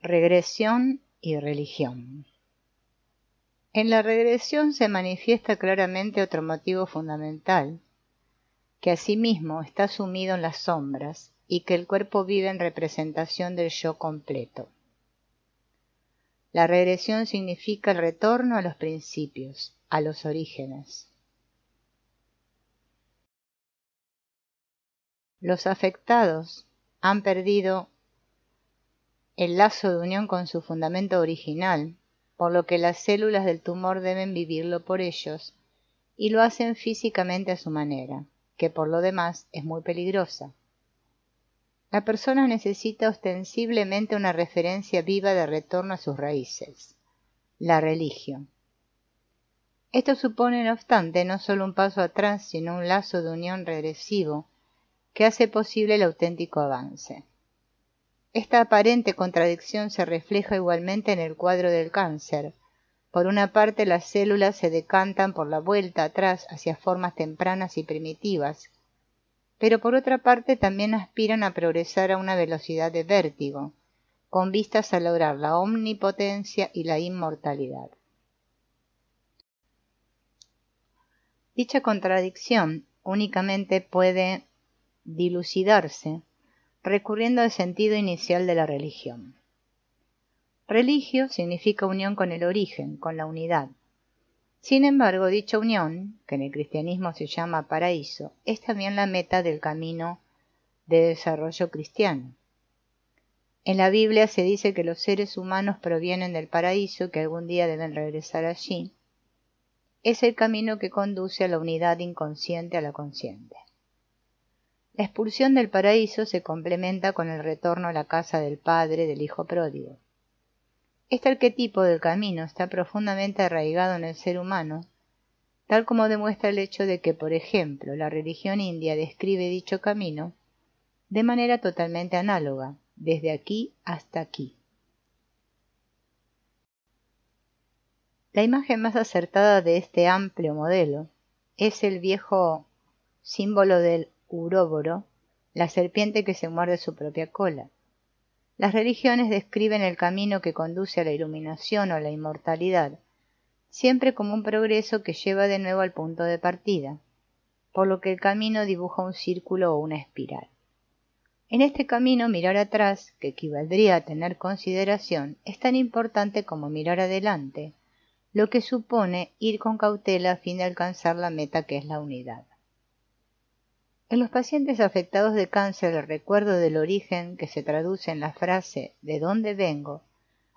Regresión y religión. En la regresión se manifiesta claramente otro motivo fundamental, que asimismo está sumido en las sombras y que el cuerpo vive en representación del yo completo. La regresión significa el retorno a los principios, a los orígenes. Los afectados han perdido el lazo de unión con su fundamento original, por lo que las células del tumor deben vivirlo por ellos, y lo hacen físicamente a su manera, que por lo demás es muy peligrosa. La persona necesita ostensiblemente una referencia viva de retorno a sus raíces, la religión. Esto supone, no obstante, no solo un paso atrás, sino un lazo de unión regresivo que hace posible el auténtico avance. Esta aparente contradicción se refleja igualmente en el cuadro del cáncer. Por una parte, las células se decantan por la vuelta atrás hacia formas tempranas y primitivas, pero por otra parte también aspiran a progresar a una velocidad de vértigo, con vistas a lograr la omnipotencia y la inmortalidad. Dicha contradicción únicamente puede dilucidarse recurriendo al sentido inicial de la religión. Religio significa unión con el origen, con la unidad. Sin embargo, dicha unión, que en el cristianismo se llama paraíso, es también la meta del camino de desarrollo cristiano. En la Biblia se dice que los seres humanos provienen del paraíso y que algún día deben regresar allí. Es el camino que conduce a la unidad inconsciente a la consciente. La expulsión del paraíso se complementa con el retorno a la casa del padre del hijo pródigo. Este arquetipo del camino está profundamente arraigado en el ser humano, tal como demuestra el hecho de que, por ejemplo, la religión india describe dicho camino de manera totalmente análoga, desde aquí hasta aquí. La imagen más acertada de este amplio modelo es el viejo símbolo del uróboro, la serpiente que se muerde su propia cola. Las religiones describen el camino que conduce a la iluminación o a la inmortalidad, siempre como un progreso que lleva de nuevo al punto de partida, por lo que el camino dibuja un círculo o una espiral. En este camino, mirar atrás, que equivaldría a tener consideración, es tan importante como mirar adelante, lo que supone ir con cautela a fin de alcanzar la meta que es la unidad. En los pacientes afectados de cáncer, el recuerdo del origen, que se traduce en la frase ¿de dónde vengo?,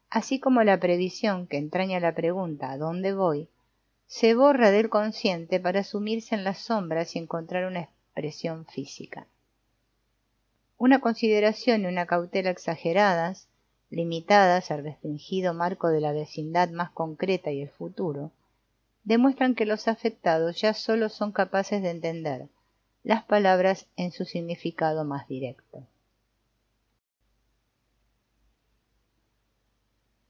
así como la previsión que entraña la pregunta ¿a dónde voy?, se borra del consciente para sumirse en las sombras y encontrar una expresión física. Una consideración y una cautela exageradas, limitadas al restringido marco de la vecindad más concreta y el futuro, demuestran que los afectados ya solo son capaces de entender las palabras en su significado más directo.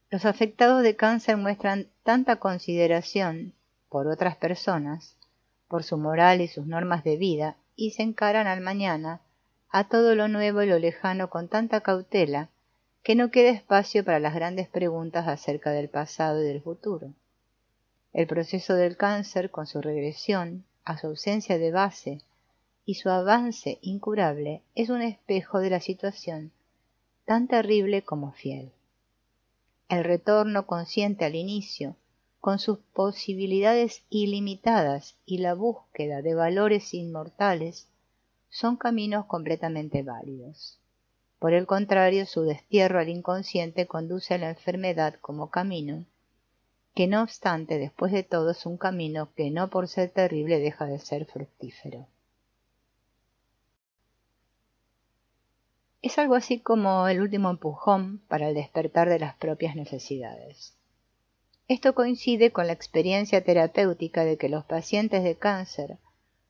Los afectados de cáncer muestran tanta consideración por otras personas, por su moral y sus normas de vida, y se encaran al mañana, a todo lo nuevo y lo lejano con tanta cautela, que no queda espacio para las grandes preguntas acerca del pasado y del futuro. El proceso del cáncer, con su regresión, a su ausencia de base, y su avance incurable, es un espejo de la situación, tan terrible como fiel. El retorno consciente al inicio, con sus posibilidades ilimitadas y la búsqueda de valores inmortales, son caminos completamente válidos. Por el contrario, su destierro al inconsciente conduce a la enfermedad como camino, que no obstante, después de todo, es un camino que no por ser terrible deja de ser fructífero. Es algo así como el último empujón para el despertar de las propias necesidades. Esto coincide con la experiencia terapéutica de que los pacientes de cáncer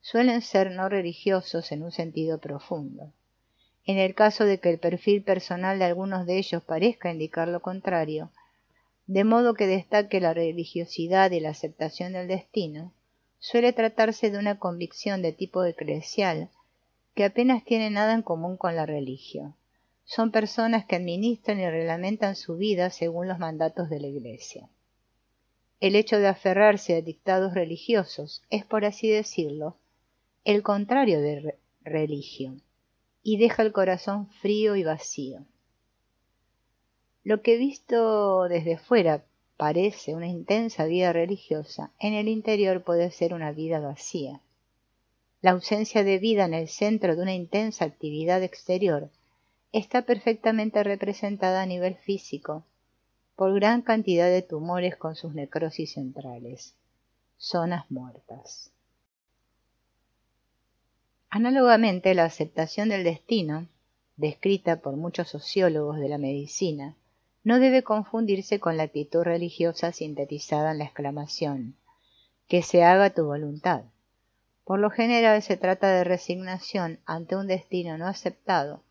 suelen ser no religiosos en un sentido profundo. En el caso de que el perfil personal de algunos de ellos parezca indicar lo contrario, de modo que destaque la religiosidad y la aceptación del destino, suele tratarse de una convicción de tipo eclesial que apenas tiene nada en común con la religión. son personas que administran y reglamentan su vida según los mandatos de la Iglesia. El hecho de aferrarse a dictados religiosos es, por así decirlo, el contrario de religión, y deja el corazón frío y vacío. Lo que visto desde fuera parece una intensa vida religiosa, en el interior puede ser una vida vacía. La ausencia de vida en el centro de una intensa actividad exterior está perfectamente representada a nivel físico por gran cantidad de tumores con sus necrosis centrales, zonas muertas. Análogamente, la aceptación del destino, descrita por muchos sociólogos de la medicina, no debe confundirse con la actitud religiosa sintetizada en la exclamación «que se haga tu voluntad». Por lo general se trata de resignación ante un destino no aceptado,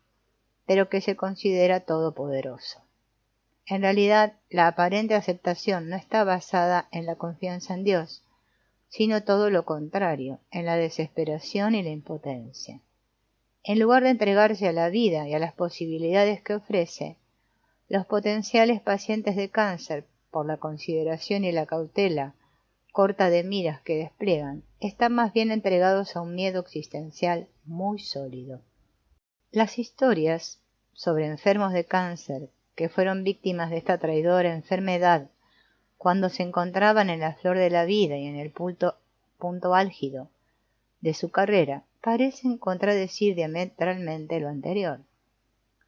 pero que se considera todopoderoso. En realidad, la aparente aceptación no está basada en la confianza en Dios, sino todo lo contrario, en la desesperación y la impotencia. En lugar de entregarse a la vida y a las posibilidades que ofrece, los potenciales pacientes de cáncer, por la consideración y la cautela corta de miras que despliegan, están más bien entregados a un miedo existencial muy sólido. Las historias sobre enfermos de cáncer que fueron víctimas de esta traidora enfermedad cuando se encontraban en la flor de la vida y en el punto álgido de su carrera, parecen contradecir diametralmente lo anterior.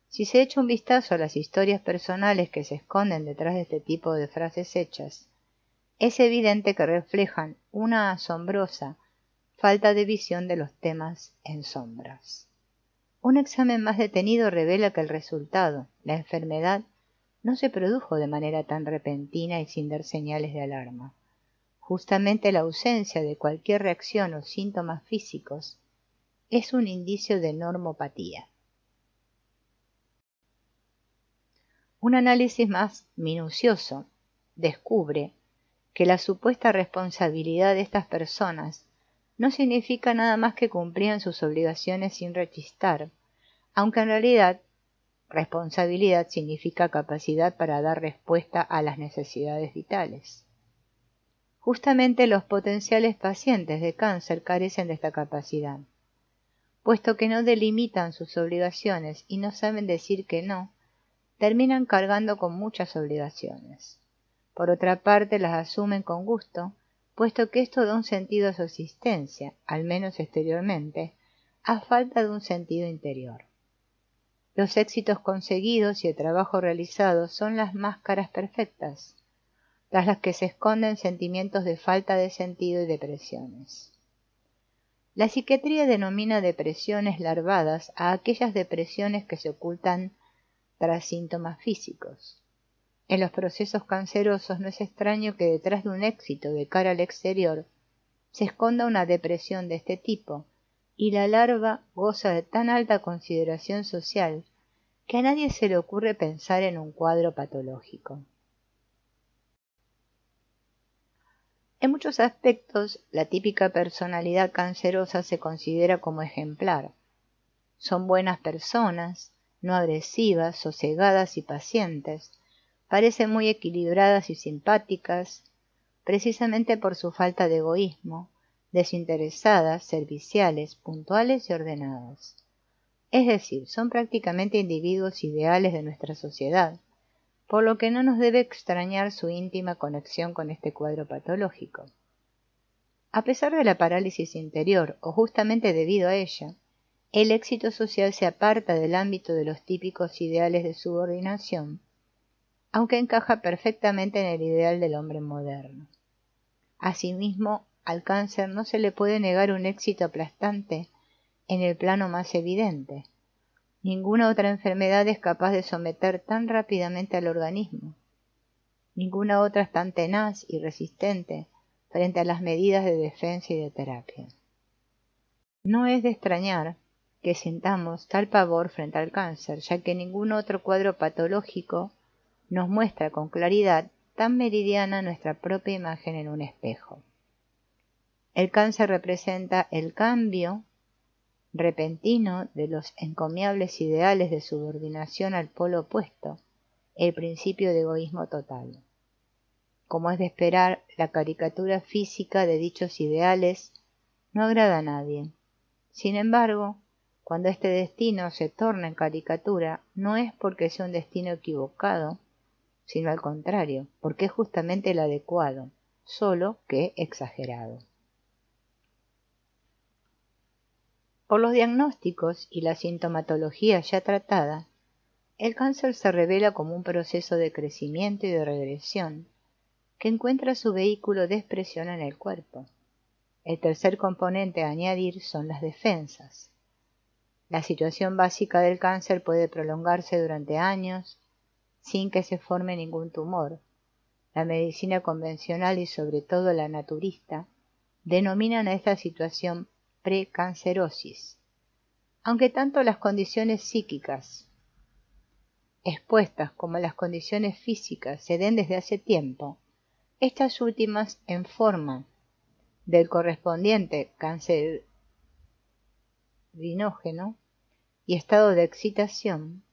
Si se echa un vistazo a las historias personales que se esconden detrás de este tipo de frases hechas, es evidente que reflejan una asombrosa falta de visión de los temas en sombras. Un examen más detenido revela que el resultado, la enfermedad, no se produjo de manera tan repentina y sin dar señales de alarma. Justamente la ausencia de cualquier reacción o síntomas físicos es un indicio de normopatía. Un análisis más minucioso descubre que la supuesta responsabilidad de estas personas no significa nada más que cumplían sus obligaciones sin rechistar, aunque en realidad responsabilidad significa capacidad para dar respuesta a las necesidades vitales. Justamente los potenciales pacientes de cáncer carecen de esta capacidad, puesto que no delimitan sus obligaciones y no saben decir que no, terminan cargando con muchas obligaciones. Por otra parte, las asumen con gusto, puesto que esto da un sentido a su existencia, al menos exteriormente, a falta de un sentido interior. Los éxitos conseguidos y el trabajo realizado son las máscaras perfectas, tras las que se esconden sentimientos de falta de sentido y depresiones. La psiquiatría denomina depresiones larvadas a aquellas depresiones que se ocultan tras síntomas físicos. En los procesos cancerosos no es extraño que detrás de un éxito de cara al exterior se esconda una depresión de este tipo, y la larva goza de tan alta consideración social que a nadie se le ocurre pensar en un cuadro patológico. En muchos aspectos, la típica personalidad cancerosa se considera como ejemplar. Son buenas personas, no agresivas, sosegadas y pacientes, parecen muy equilibradas y simpáticas, precisamente por su falta de egoísmo, desinteresadas, serviciales, puntuales y ordenadas. Es decir, son prácticamente individuos ideales de nuestra sociedad, por lo que no nos debe extrañar su íntima conexión con este cuadro patológico. A pesar de la parálisis interior, o justamente debido a ella, el éxito social se aparta del ámbito de los típicos ideales de subordinación, aunque encaja perfectamente en el ideal del hombre moderno. Asimismo, al cáncer no se le puede negar un éxito aplastante en el plano más evidente. Ninguna otra enfermedad es capaz de someter tan rápidamente al organismo. Ninguna otra es tan tenaz y resistente frente a las medidas de defensa y de terapia. No es de extrañar que sintamos tal pavor frente al cáncer, ya que ningún otro cuadro patológico nos muestra con claridad tan meridiana nuestra propia imagen en un espejo. El cáncer representa el cambio repentino de los encomiables ideales de subordinación al polo opuesto, el principio de egoísmo total. Como es de esperar, la caricatura física de dichos ideales no agrada a nadie. Sin embargo, cuando este destino se torna en caricatura, no es porque sea un destino equivocado, sino al contrario, porque es justamente el adecuado, solo que exagerado. Por los diagnósticos y la sintomatología ya tratada, el cáncer se revela como un proceso de crecimiento y de regresión que encuentra su vehículo de expresión en el cuerpo. El tercer componente a añadir son las defensas. La situación básica del cáncer puede prolongarse durante años sin que se forme ningún tumor. La medicina convencional y sobre todo la naturista denominan a esta situación precancerosis. Aunque tanto las condiciones psíquicas expuestas como las condiciones físicas se den desde hace tiempo, estas últimas en forma del correspondiente cancerinógeno y estado de excitación,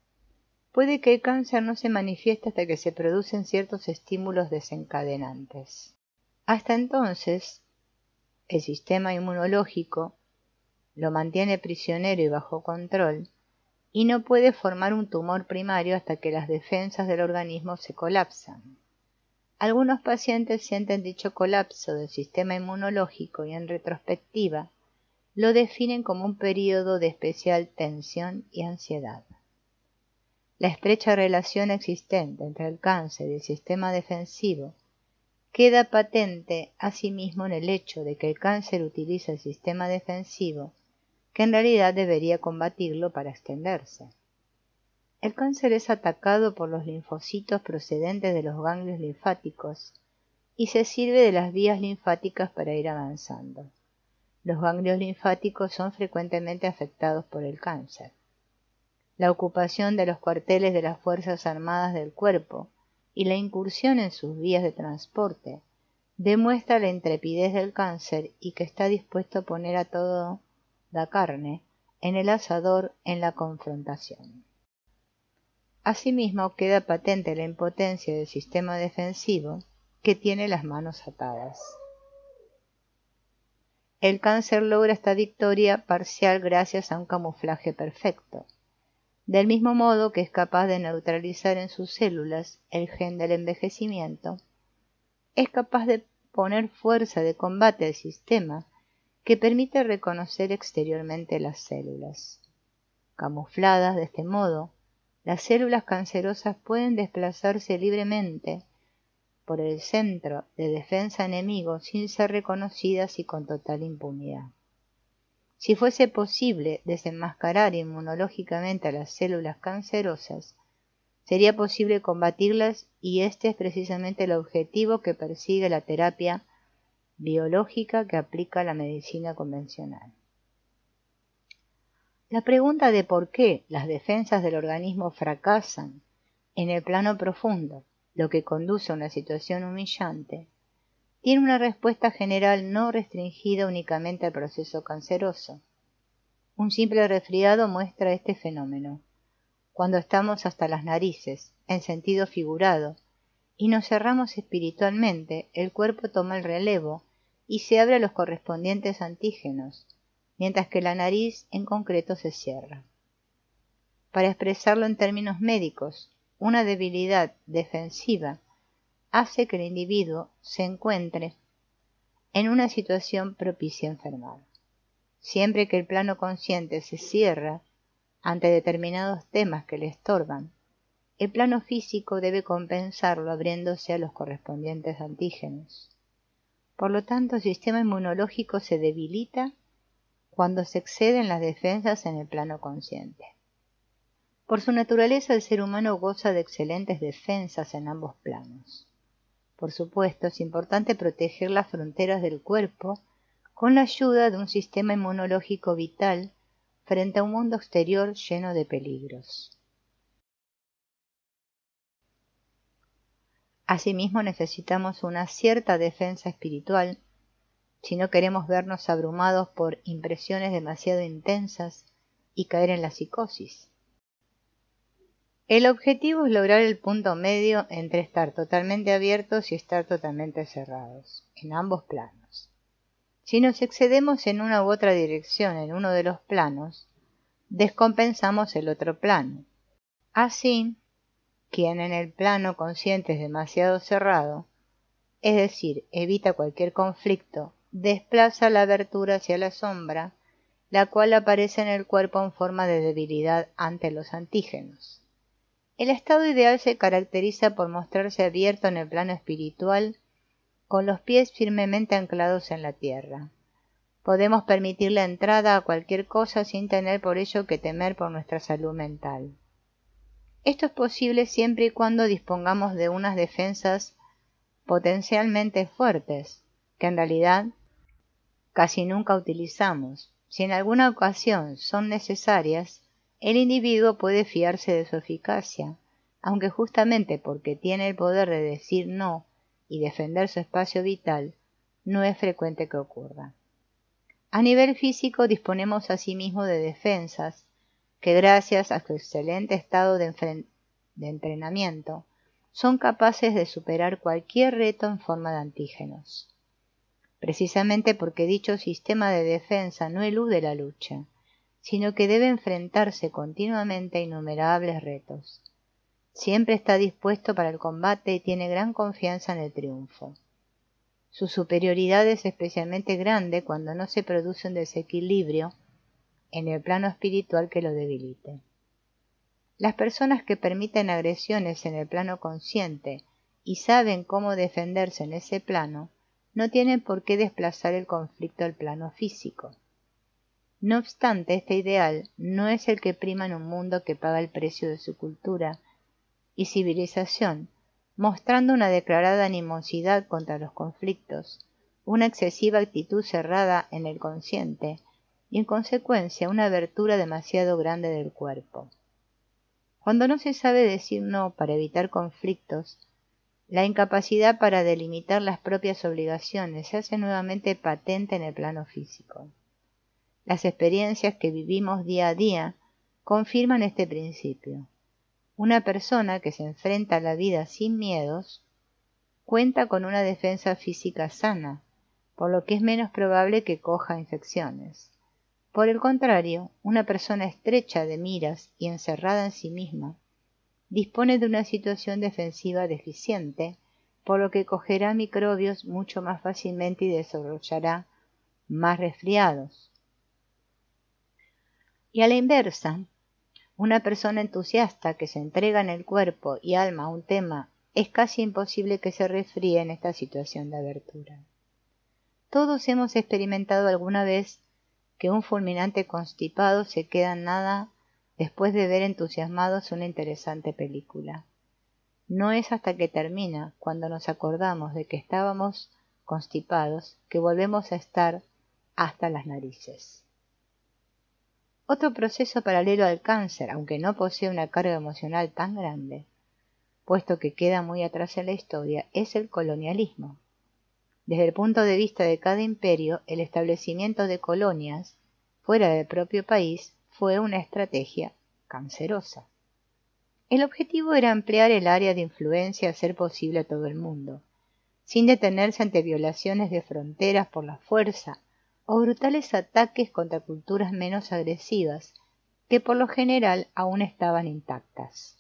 puede que el cáncer no se manifieste hasta que se producen ciertos estímulos desencadenantes. Hasta entonces, el sistema inmunológico lo mantiene prisionero y bajo control, y no puede formar un tumor primario hasta que las defensas del organismo se colapsan. Algunos pacientes sienten dicho colapso del sistema inmunológico y en retrospectiva lo definen como un periodo de especial tensión y ansiedad. La estrecha relación existente entre el cáncer y el sistema defensivo queda patente asimismo en el hecho de que el cáncer utiliza el sistema defensivo, que en realidad debería combatirlo para extenderse. El cáncer es atacado por los linfocitos procedentes de los ganglios linfáticos y se sirve de las vías linfáticas para ir avanzando. Los ganglios linfáticos son frecuentemente afectados por el cáncer. La ocupación de los cuarteles de las Fuerzas Armadas del cuerpo y la incursión en sus vías de transporte demuestra la intrepidez del cáncer y que está dispuesto a poner a toda carne en el asador en la confrontación. Asimismo, queda patente la impotencia del sistema defensivo, que tiene las manos atadas. El cáncer logra esta victoria parcial gracias a un camuflaje perfecto, del mismo modo que es capaz de neutralizar en sus células el gen del envejecimiento. Es capaz de poner fuerza de combate al sistema que permite reconocer exteriormente las células. Camufladas de este modo, las células cancerosas pueden desplazarse libremente por el centro de defensa enemigo sin ser reconocidas y con total impunidad. Si fuese posible desenmascarar inmunológicamente a las células cancerosas, sería posible combatirlas y este es precisamente el objetivo que persigue la terapia biológica que aplica la medicina convencional. La pregunta de por qué las defensas del organismo fracasan en el plano profundo, lo que conduce a una situación humillante, tiene una respuesta general no restringida únicamente al proceso canceroso. Un simple resfriado muestra este fenómeno. Cuando estamos hasta las narices, en sentido figurado, y nos cerramos espiritualmente, el cuerpo toma el relevo y se abre a los correspondientes antígenos, mientras que la nariz en concreto se cierra. Para expresarlo en términos médicos, una debilidad defensiva hace que el individuo se encuentre en una situación propicia a enfermar. Siempre que el plano consciente se cierra ante determinados temas que le estorban, el plano físico debe compensarlo abriéndose a los correspondientes antígenos. Por lo tanto, el sistema inmunológico se debilita cuando se exceden las defensas en el plano consciente. Por su naturaleza, el ser humano goza de excelentes defensas en ambos planos. Por supuesto, es importante proteger las fronteras del cuerpo con la ayuda de un sistema inmunológico vital frente a un mundo exterior lleno de peligros. Asimismo, necesitamos una cierta defensa espiritual si no queremos vernos abrumados por impresiones demasiado intensas y caer en la psicosis. El objetivo es lograr el punto medio entre estar totalmente abiertos y estar totalmente cerrados, en ambos planos. Si nos excedemos en una u otra dirección en uno de los planos, descompensamos el otro plano. Así, quien en el plano consciente es demasiado cerrado, es decir, evita cualquier conflicto, desplaza la abertura hacia la sombra, la cual aparece en el cuerpo en forma de debilidad ante los antígenos. El estado ideal se caracteriza por mostrarse abierto en el plano espiritual, con los pies firmemente anclados en la tierra. Podemos permitir la entrada a cualquier cosa sin tener por ello que temer por nuestra salud mental. Esto es posible siempre y cuando dispongamos de unas defensas potencialmente fuertes, que en realidad casi nunca utilizamos. Si en alguna ocasión son necesarias, el individuo puede fiarse de su eficacia, aunque justamente porque tiene el poder de decir no y defender su espacio vital, no es frecuente que ocurra. A nivel físico disponemos asimismo de defensas que gracias a su excelente estado de entrenamiento son capaces de superar cualquier reto en forma de antígenos. Precisamente porque dicho sistema de defensa no elude la lucha, sino que debe enfrentarse continuamente a innumerables retos. Siempre está dispuesto para el combate y tiene gran confianza en el triunfo. Su superioridad es especialmente grande cuando no se produce un desequilibrio en el plano espiritual que lo debilite. Las personas que permiten agresiones en el plano consciente y saben cómo defenderse en ese plano, no tienen por qué desplazar el conflicto al plano físico. No obstante, este ideal no es el que prima en un mundo que paga el precio de su cultura y civilización, mostrando una declarada animosidad contra los conflictos, una excesiva actitud cerrada en el consciente y en consecuencia una abertura demasiado grande del cuerpo. Cuando no se sabe decir no para evitar conflictos, la incapacidad para delimitar las propias obligaciones se hace nuevamente patente en el plano físico. Las experiencias que vivimos día a día confirman este principio. Una persona que se enfrenta a la vida sin miedos cuenta con una defensa física sana, por lo que es menos probable que coja infecciones. Por el contrario, una persona estrecha de miras y encerrada en sí misma dispone de una situación defensiva deficiente, por lo que cogerá microbios mucho más fácilmente y desarrollará más resfriados. Y a la inversa, una persona entusiasta que se entrega en el cuerpo y alma a un tema, es casi imposible que se resfríe en esta situación de abertura. Todos hemos experimentado alguna vez que un fulminante constipado se queda en nada después de ver entusiasmados una interesante película. No es hasta que termina, cuando nos acordamos de que estábamos constipados, que volvemos a estar hasta las narices. Otro proceso paralelo al cáncer, aunque no posee una carga emocional tan grande, puesto que queda muy atrás en la historia, es el colonialismo. Desde el punto de vista de cada imperio, el establecimiento de colonias fuera del propio país fue una estrategia cancerosa. El objetivo era ampliar el área de influencia a ser posible a todo el mundo, sin detenerse ante violaciones de fronteras por la fuerza o brutales ataques contra culturas menos agresivas, que por lo general aún estaban intactas.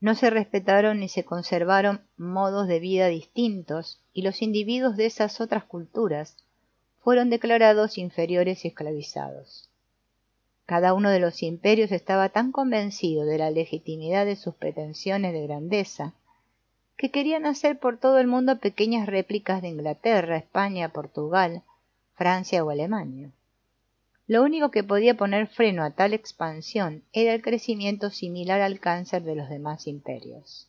No se respetaron ni se conservaron modos de vida distintos, y los individuos de esas otras culturas fueron declarados inferiores y esclavizados. Cada uno de los imperios estaba tan convencido de la legitimidad de sus pretensiones de grandeza, que querían hacer por todo el mundo pequeñas réplicas de Inglaterra, España, Portugal, Francia o Alemania. Lo único que podía poner freno a tal expansión era el crecimiento similar al cáncer de los demás imperios.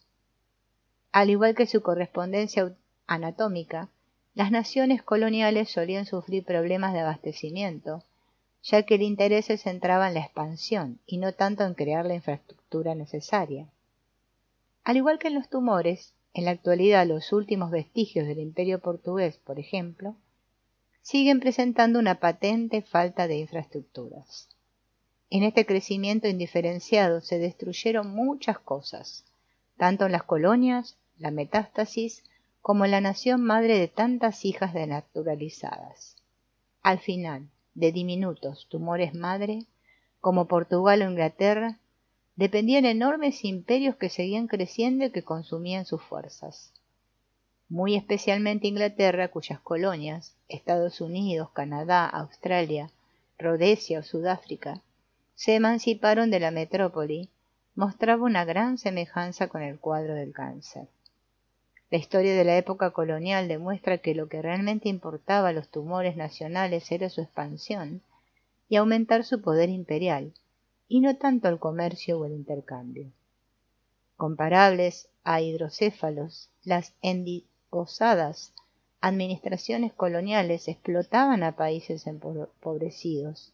Al igual que su correspondencia anatómica, las naciones coloniales solían sufrir problemas de abastecimiento, ya que el interés se centraba en la expansión y no tanto en crear la infraestructura necesaria. Al igual que en los tumores, en la actualidad los últimos vestigios del Imperio portugués, por ejemplo, siguen presentando una patente falta de infraestructuras. En este crecimiento indiferenciado se destruyeron muchas cosas, tanto en las colonias, la metástasis, como en la nación madre de tantas hijas denaturalizadas. Al final, de diminutos tumores madre, como Portugal o Inglaterra, dependían enormes imperios que seguían creciendo y que consumían sus fuerzas. Muy especialmente Inglaterra, cuyas colonias, Estados Unidos, Canadá, Australia, Rodesia o Sudáfrica, se emanciparon de la metrópoli, mostraba una gran semejanza con el cuadro del cáncer. La historia de la época colonial demuestra que lo que realmente importaba a los tumores nacionales era su expansión y aumentar su poder imperial, y no tanto el comercio o el intercambio. Comparables a hidrocéfalos, las endigosadas administraciones coloniales explotaban a países empobrecidos,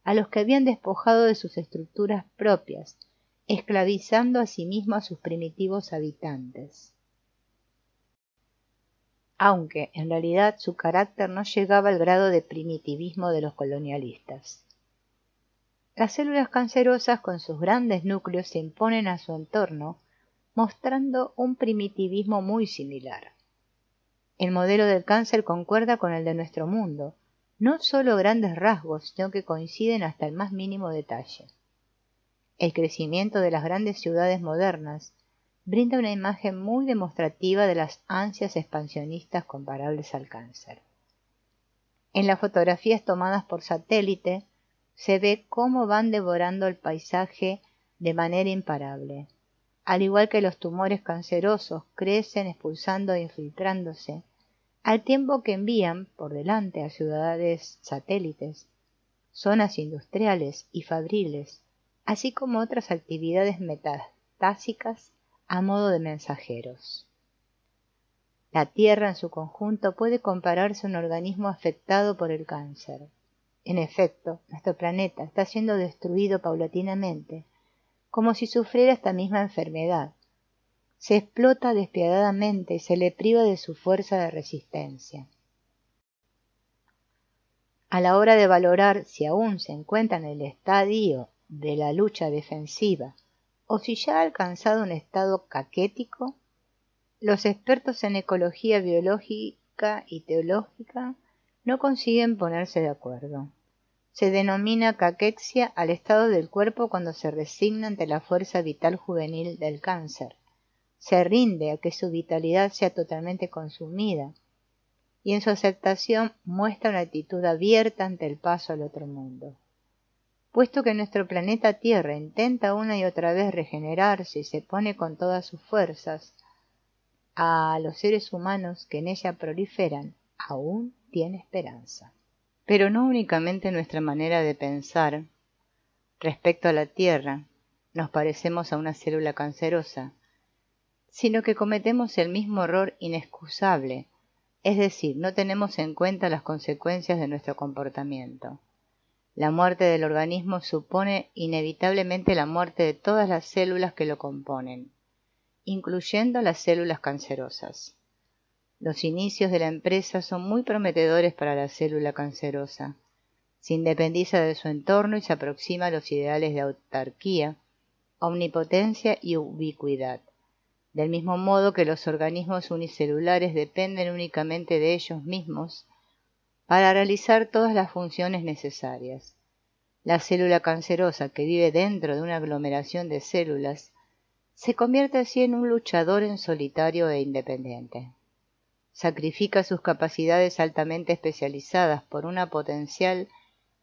a los que habían despojado de sus estructuras propias, esclavizando asimismo a sus primitivos habitantes. Aunque, en realidad, su carácter no llegaba al grado de primitivismo de los colonialistas. Las células cancerosas con sus grandes núcleos se imponen a su entorno, mostrando un primitivismo muy similar. El modelo del cáncer concuerda con el de nuestro mundo, no solo grandes rasgos, sino que coinciden hasta el más mínimo detalle. El crecimiento de las grandes ciudades modernas brinda una imagen muy demostrativa de las ansias expansionistas comparables al cáncer. En las fotografías tomadas por satélite se ve cómo van devorando el paisaje de manera imparable. Al igual que los tumores cancerosos crecen expulsando e infiltrándose, al tiempo que envían por delante a ciudades satélites, zonas industriales y fabriles, así como otras actividades metastásicas a modo de mensajeros. La Tierra en su conjunto puede compararse a un organismo afectado por el cáncer. En efecto, nuestro planeta está siendo destruido paulatinamente, como si sufriera esta misma enfermedad. Se explota despiadadamente y se le priva de su fuerza de resistencia. A la hora de valorar si aún se encuentra en el estadio de la lucha defensiva o si ya ha alcanzado un estado caquético, los expertos en ecología biológica y teológica no consiguen ponerse de acuerdo. Se denomina caquexia al estado del cuerpo cuando se resigna ante la fuerza vital juvenil del cáncer, se rinde a que su vitalidad sea totalmente consumida, y en su aceptación muestra una actitud abierta ante el paso al otro mundo. Puesto que nuestro planeta Tierra intenta una y otra vez regenerarse y se pone con todas sus fuerzas, a los seres humanos que en ella proliferan aún tiene esperanza. Pero no únicamente nuestra manera de pensar respecto a la Tierra nos parecemos a una célula cancerosa, sino que cometemos el mismo error inexcusable, es decir, no tenemos en cuenta las consecuencias de nuestro comportamiento. La muerte del organismo supone inevitablemente la muerte de todas las células que lo componen, incluyendo las células cancerosas. Los inicios de la empresa son muy prometedores para la célula cancerosa. Se independiza de su entorno y se aproxima a los ideales de autarquía, omnipotencia y ubicuidad. Del mismo modo que los organismos unicelulares dependen únicamente de ellos mismos para realizar todas las funciones necesarias. La célula cancerosa que vive dentro de una aglomeración de células se convierte así en un luchador en solitario e independiente. Sacrifica sus capacidades altamente especializadas por una potencial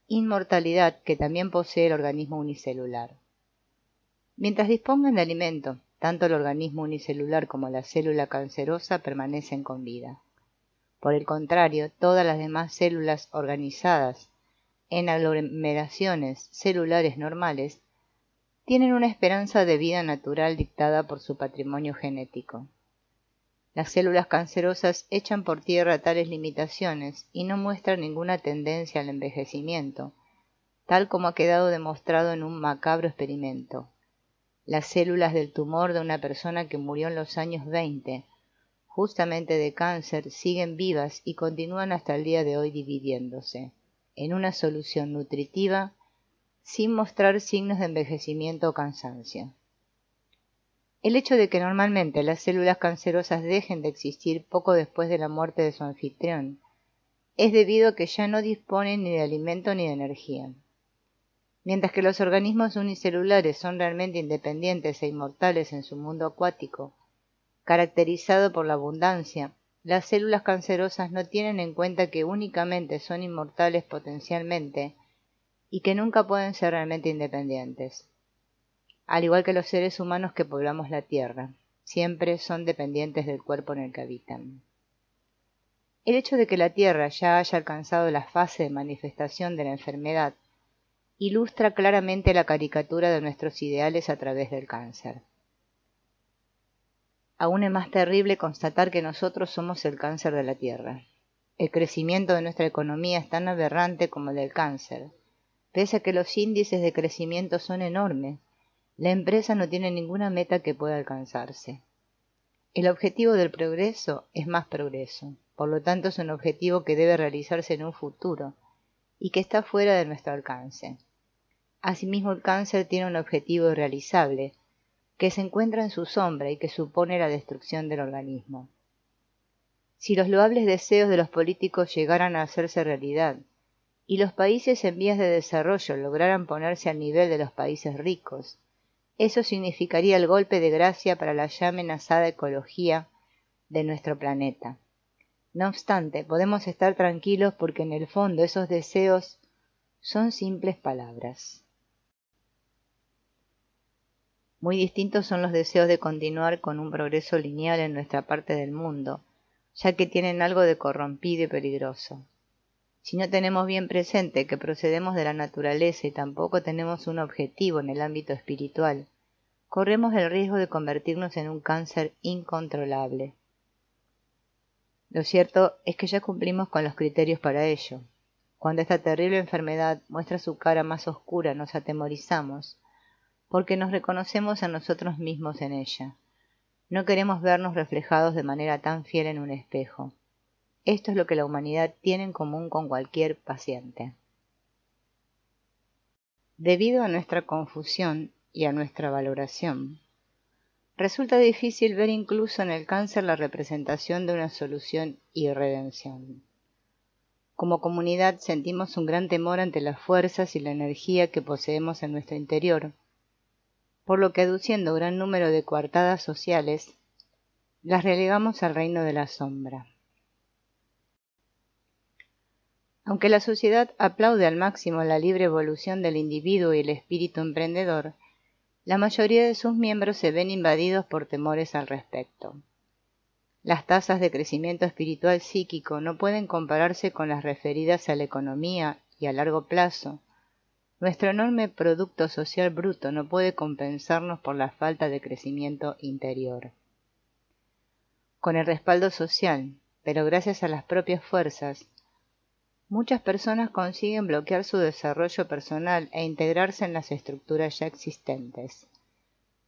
inmortalidad que también posee el organismo unicelular. Mientras dispongan de alimento, tanto el organismo unicelular como la célula cancerosa permanecen con vida. Por el contrario, todas las demás células organizadas en aglomeraciones celulares normales tienen una esperanza de vida natural dictada por su patrimonio genético. Las células cancerosas echan por tierra tales limitaciones y no muestran ninguna tendencia al envejecimiento, tal como ha quedado demostrado en un macabro experimento. Las células del tumor de una persona que murió en los años 20, justamente de cáncer, siguen vivas y continúan hasta el día de hoy dividiéndose, en una solución nutritiva, sin mostrar signos de envejecimiento o cansancio. El hecho de que normalmente las células cancerosas dejen de existir poco después de la muerte de su anfitrión es debido a que ya no disponen ni de alimento ni de energía. Mientras que los organismos unicelulares son realmente independientes e inmortales en su mundo acuático, caracterizado por la abundancia, las células cancerosas no tienen en cuenta que únicamente son inmortales potencialmente y que nunca pueden ser realmente independientes. Al igual que los seres humanos que poblamos la Tierra, siempre son dependientes del cuerpo en el que habitan. El hecho de que la Tierra ya haya alcanzado la fase de manifestación de la enfermedad ilustra claramente la caricatura de nuestros ideales a través del cáncer. Aún es más terrible constatar que nosotros somos el cáncer de la Tierra. El crecimiento de nuestra economía es tan aberrante como el del cáncer. Pese a que los índices de crecimiento son enormes, la empresa no tiene ninguna meta que pueda alcanzarse. El objetivo del progreso es más progreso, por lo tanto es un objetivo que debe realizarse en un futuro y que está fuera de nuestro alcance. Asimismo, el cáncer tiene un objetivo irrealizable, que se encuentra en su sombra y que supone la destrucción del organismo. Si los loables deseos de los políticos llegaran a hacerse realidad, y los países en vías de desarrollo lograran ponerse al nivel de los países ricos, eso significaría el golpe de gracia para la ya amenazada ecología de nuestro planeta. No obstante, podemos estar tranquilos porque en el fondo esos deseos son simples palabras. Muy distintos son los deseos de continuar con un progreso lineal en nuestra parte del mundo, ya que tienen algo de corrompido y peligroso. Si no tenemos bien presente que procedemos de la naturaleza y tampoco tenemos un objetivo en el ámbito espiritual, corremos el riesgo de convertirnos en un cáncer incontrolable. Lo cierto es que ya cumplimos con los criterios para ello. Cuando esta terrible enfermedad muestra su cara más oscura, nos atemorizamos, porque nos reconocemos a nosotros mismos en ella. No queremos vernos reflejados de manera tan fiel en un espejo. Esto es lo que la humanidad tiene en común con cualquier paciente. Debido a nuestra confusión y a nuestra valoración, resulta difícil ver incluso en el cáncer la representación de una solución y redención. Como comunidad sentimos un gran temor ante las fuerzas y la energía que poseemos en nuestro interior, por lo que aduciendo gran número de coartadas sociales, las relegamos al reino de la sombra. Aunque la sociedad aplaude al máximo la libre evolución del individuo y el espíritu emprendedor, la mayoría de sus miembros se ven invadidos por temores al respecto. Las tasas de crecimiento espiritual psíquico no pueden compararse con las referidas a la economía y a largo plazo. Nuestro enorme producto social bruto no puede compensarnos por la falta de crecimiento interior. Con el respaldo social, pero gracias a las propias fuerzas, muchas personas consiguen bloquear su desarrollo personal e integrarse en las estructuras ya existentes,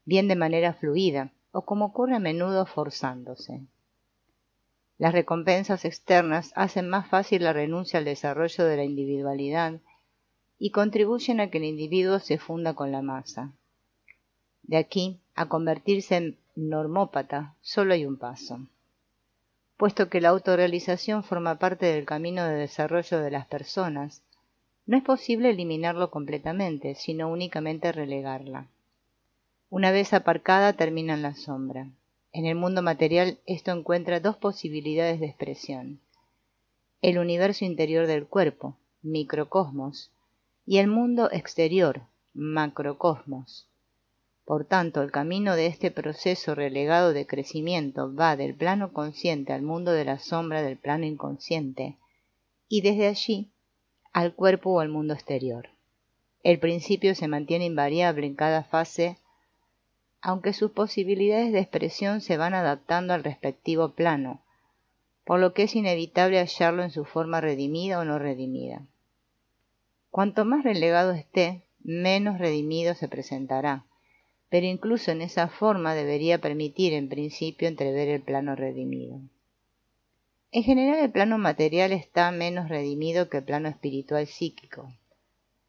bien de manera fluida o como ocurre a menudo forzándose. Las recompensas externas hacen más fácil la renuncia al desarrollo de la individualidad y contribuyen a que el individuo se funda con la masa. De aquí a convertirse en normópata solo hay un paso. Puesto que la autorrealización forma parte del camino de desarrollo de las personas, no es posible eliminarlo completamente, sino únicamente relegarla. Una vez aparcada termina en la sombra. En el mundo material esto encuentra dos posibilidades de expresión: el universo interior del cuerpo, microcosmos, y el mundo exterior, macrocosmos. Por tanto, el camino de este proceso relegado de crecimiento va del plano consciente al mundo de la sombra del plano inconsciente, y desde allí al cuerpo o al mundo exterior. El principio se mantiene invariable en cada fase, aunque sus posibilidades de expresión se van adaptando al respectivo plano, por lo que es inevitable hallarlo en su forma redimida o no redimida. Cuanto más relegado esté, menos redimido se presentará, pero incluso en esa forma debería permitir en principio entrever el plano redimido. En general el plano material está menos redimido que el plano espiritual psíquico.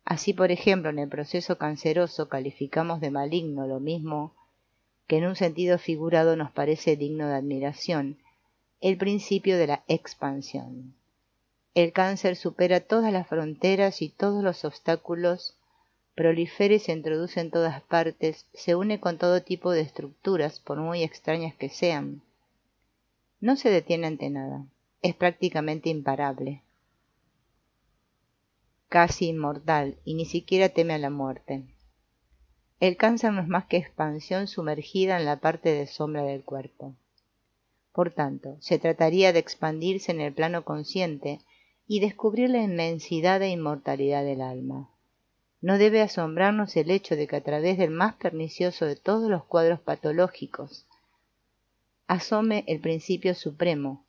Así, por ejemplo, en el proceso canceroso calificamos de maligno lo mismo que en un sentido figurado nos parece digno de admiración, el principio de la expansión. El cáncer supera todas las fronteras y todos los obstáculos, prolifera y se introduce en todas partes, se une con todo tipo de estructuras, por muy extrañas que sean. No se detiene ante nada, es prácticamente imparable, casi inmortal, y ni siquiera teme a la muerte. El cáncer no es más que expansión sumergida en la parte de sombra del cuerpo. Por tanto, se trataría de expandirse en el plano consciente y descubrir la inmensidad e inmortalidad del alma. No debe asombrarnos el hecho de que a través del más pernicioso de todos los cuadros patológicos asome el principio supremo,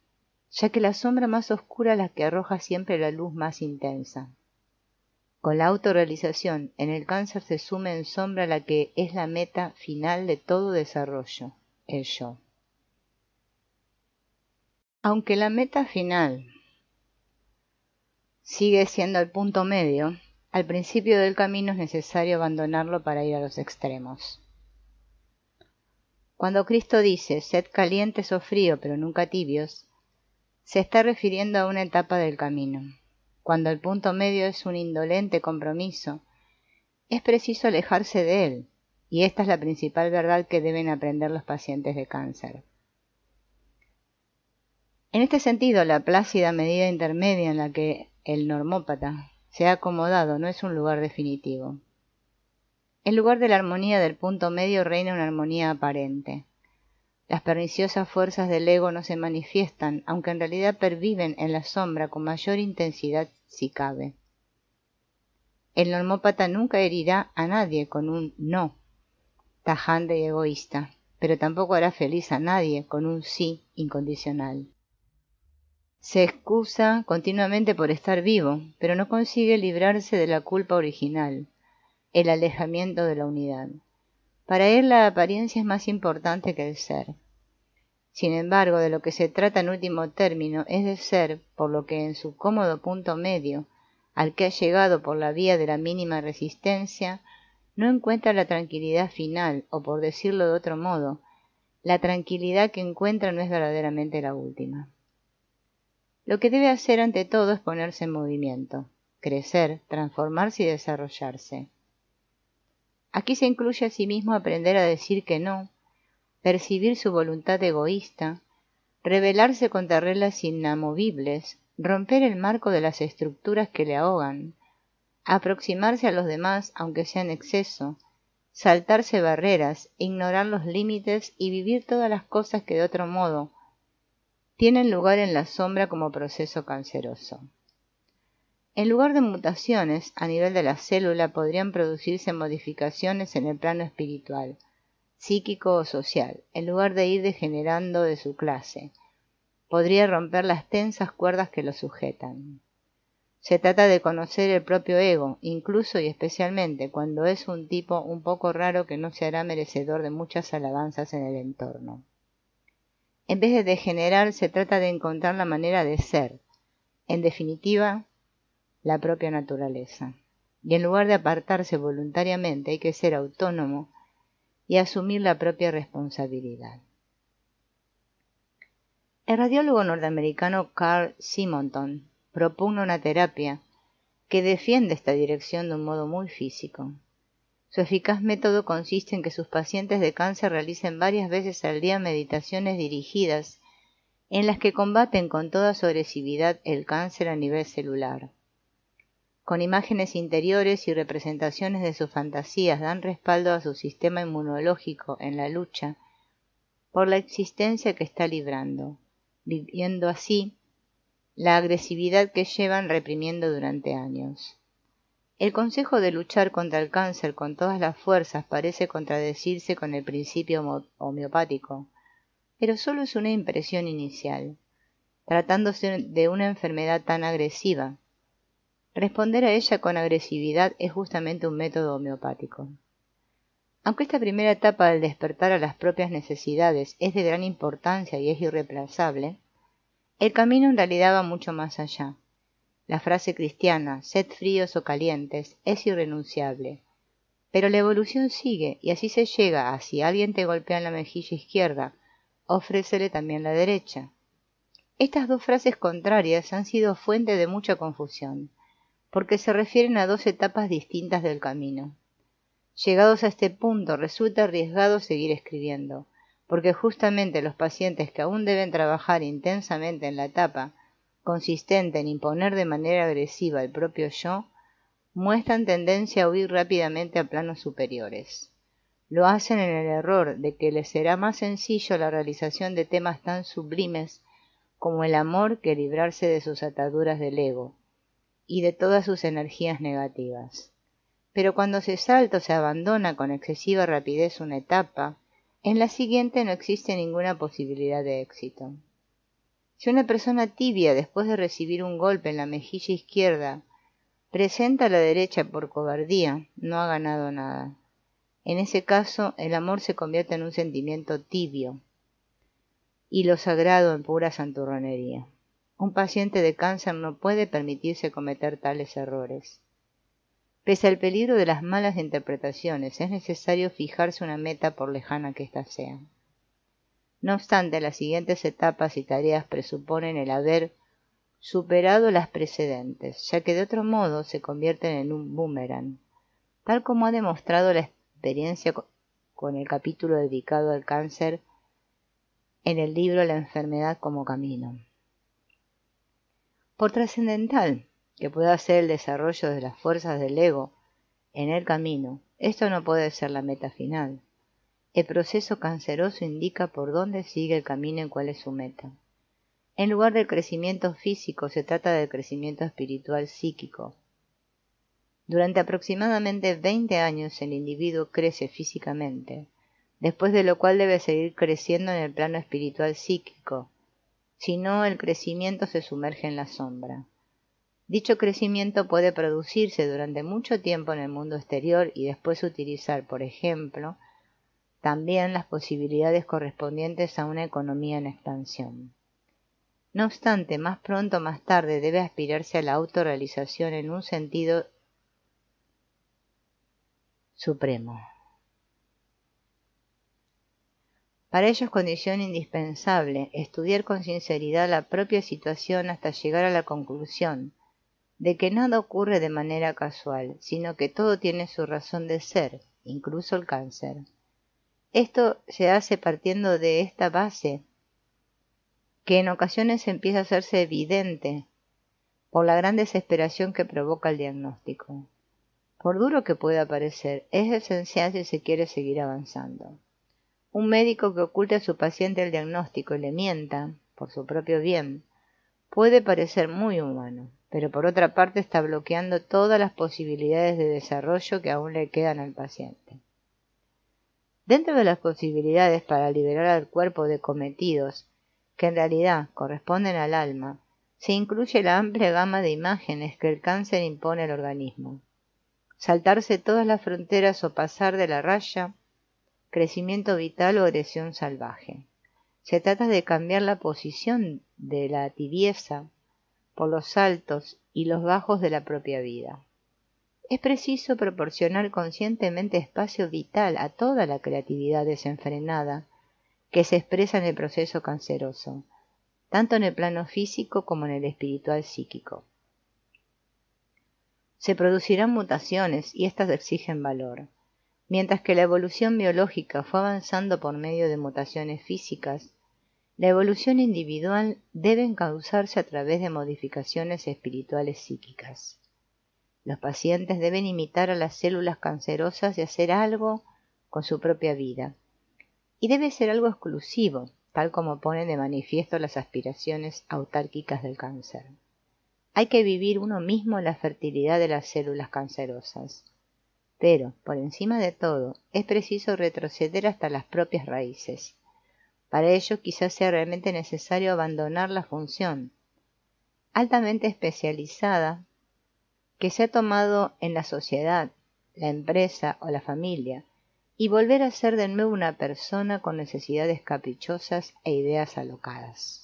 ya que la sombra más oscura es la que arroja siempre la luz más intensa. Con la autorrealización, en el cáncer se sume en sombra la que es la meta final de todo desarrollo, el yo. Aunque la meta final sigue siendo el punto medio, al principio del camino es necesario abandonarlo para ir a los extremos. Cuando Cristo dice, sed calientes o frío, pero nunca tibios, se está refiriendo a una etapa del camino. Cuando el punto medio es un indolente compromiso, es preciso alejarse de él, y esta es la principal verdad que deben aprender los pacientes de cáncer. En este sentido, la plácida medida intermedia en la que el normópata se ha acomodado no es un lugar definitivo. En lugar de la armonía del punto medio reina una armonía aparente. Las perniciosas fuerzas del ego no se manifiestan, aunque en realidad perviven en la sombra con mayor intensidad si cabe. El normópata nunca herirá a nadie con un no tajante y egoísta, pero tampoco hará feliz a nadie con un sí incondicional. Se excusa continuamente por estar vivo, pero no consigue librarse de la culpa original, el alejamiento de la unidad. Para él la apariencia es más importante que el ser. Sin embargo, de lo que se trata en último término es de ser, por lo que en su cómodo punto medio, al que ha llegado por la vía de la mínima resistencia, no encuentra la tranquilidad final, o por decirlo de otro modo, la tranquilidad que encuentra no es verdaderamente la última. Lo que debe hacer ante todo es ponerse en movimiento, crecer, transformarse y desarrollarse. Aquí se incluye asimismo aprender a decir que no, percibir su voluntad egoísta, rebelarse contra reglas inamovibles, romper el marco de las estructuras que le ahogan, aproximarse a los demás aunque sea en exceso, saltarse barreras, ignorar los límites y vivir todas las cosas que de otro modo tienen lugar en la sombra como proceso canceroso. En lugar de mutaciones a nivel de la célula podrían producirse modificaciones en el plano espiritual, psíquico o social, en lugar de ir degenerando de su clase. Podría romper las tensas cuerdas que lo sujetan. Se trata de conocer el propio ego, incluso y especialmente cuando es un tipo un poco raro que no se hará merecedor de muchas alabanzas en el entorno. En vez de degenerar, se trata de encontrar la manera de ser, en definitiva, la propia naturaleza. Y en lugar de apartarse voluntariamente, hay que ser autónomo y asumir la propia responsabilidad. El radiólogo norteamericano Carl Simonton propugna una terapia que defiende esta dirección de un modo muy físico. Su eficaz método consiste en que sus pacientes de cáncer realicen varias veces al día meditaciones dirigidas en las que combaten con toda su agresividad el cáncer a nivel celular. Con imágenes interiores y representaciones de sus fantasías dan respaldo a su sistema inmunológico en la lucha por la existencia que está librando, viviendo así la agresividad que llevan reprimiendo durante años. El consejo de luchar contra el cáncer con todas las fuerzas parece contradecirse con el principio homeopático, pero solo es una impresión inicial, tratándose de una enfermedad tan agresiva. Responder a ella con agresividad es justamente un método homeopático. Aunque esta primera etapa del despertar a las propias necesidades es de gran importancia y es irreemplazable, el camino en realidad va mucho más allá. La frase cristiana, sed fríos o calientes, es irrenunciable. Pero la evolución sigue y así se llega a si alguien te golpea en la mejilla izquierda, ofrécele también la derecha. Estas dos frases contrarias han sido fuente de mucha confusión, porque se refieren a dos etapas distintas del camino. Llegados a este punto, resulta arriesgado seguir escribiendo, porque justamente los pacientes que aún deben trabajar intensamente en la etapa consistente en imponer de manera agresiva el propio yo, muestran tendencia a huir rápidamente a planos superiores. Lo hacen en el error de que les será más sencillo la realización de temas tan sublimes como el amor que librarse de sus ataduras del ego y de todas sus energías negativas. Pero cuando se salta o se abandona con excesiva rapidez una etapa, en la siguiente no existe ninguna posibilidad de éxito. Si una persona tibia, después de recibir un golpe en la mejilla izquierda, presenta la derecha por cobardía, no ha ganado nada. En ese caso, el amor se convierte en un sentimiento tibio y lo sagrado en pura santurronería. Un paciente de cáncer no puede permitirse cometer tales errores. Pese al peligro de las malas interpretaciones, es necesario fijarse una meta por lejana que ésta sea. No obstante, las siguientes etapas y tareas presuponen el haber superado las precedentes, ya que de otro modo se convierten en un boomerang, tal como ha demostrado la experiencia con el capítulo dedicado al cáncer en el libro La enfermedad como camino. Por trascendental que pueda ser el desarrollo de las fuerzas del ego en el camino, esto no puede ser la meta final. El proceso canceroso indica por dónde sigue el camino y cuál es su meta. En lugar del crecimiento físico, se trata del crecimiento espiritual psíquico. Durante aproximadamente 20 años el individuo crece físicamente, después de lo cual debe seguir creciendo en el plano espiritual psíquico, si no el crecimiento se sumerge en la sombra. Dicho crecimiento puede producirse durante mucho tiempo en el mundo exterior y después utilizar, por ejemplo, también las posibilidades correspondientes a una economía en expansión. No obstante, más pronto o más tarde debe aspirarse a la autorrealización en un sentido supremo. Para ello es condición indispensable estudiar con sinceridad la propia situación hasta llegar a la conclusión de que nada ocurre de manera casual, sino que todo tiene su razón de ser, incluso el cáncer. Esto se hace partiendo de esta base, que en ocasiones empieza a hacerse evidente por la gran desesperación que provoca el diagnóstico. Por duro que pueda parecer, es esencial si se quiere seguir avanzando. Un médico que oculte a su paciente el diagnóstico y le mienta, por su propio bien, puede parecer muy humano, pero por otra parte está bloqueando todas las posibilidades de desarrollo que aún le quedan al paciente. Dentro de las posibilidades para liberar al cuerpo de cometidos que en realidad corresponden al alma, se incluye la amplia gama de imágenes que el cáncer impone al organismo. Saltarse todas las fronteras o pasar de la raya, crecimiento vital o agresión salvaje. Se trata de cambiar la posición de la tibieza por los altos y los bajos de la propia vida. Es preciso proporcionar conscientemente espacio vital a toda la creatividad desenfrenada que se expresa en el proceso canceroso, tanto en el plano físico como en el espiritual psíquico. Se producirán mutaciones y éstas exigen valor. Mientras que la evolución biológica fue avanzando por medio de mutaciones físicas, la evolución individual debe encauzarse a través de modificaciones espirituales psíquicas. Los pacientes deben imitar a las células cancerosas y hacer algo con su propia vida. Y debe ser algo exclusivo, tal como ponen de manifiesto las aspiraciones autárquicas del cáncer. Hay que vivir uno mismo la fertilidad de las células cancerosas. Pero, por encima de todo, es preciso retroceder hasta las propias raíces. Para ello quizás sea realmente necesario abandonar la función altamente especializada que se ha tomado en la sociedad, la empresa o la familia, y volver a ser de nuevo una persona con necesidades caprichosas e ideas alocadas.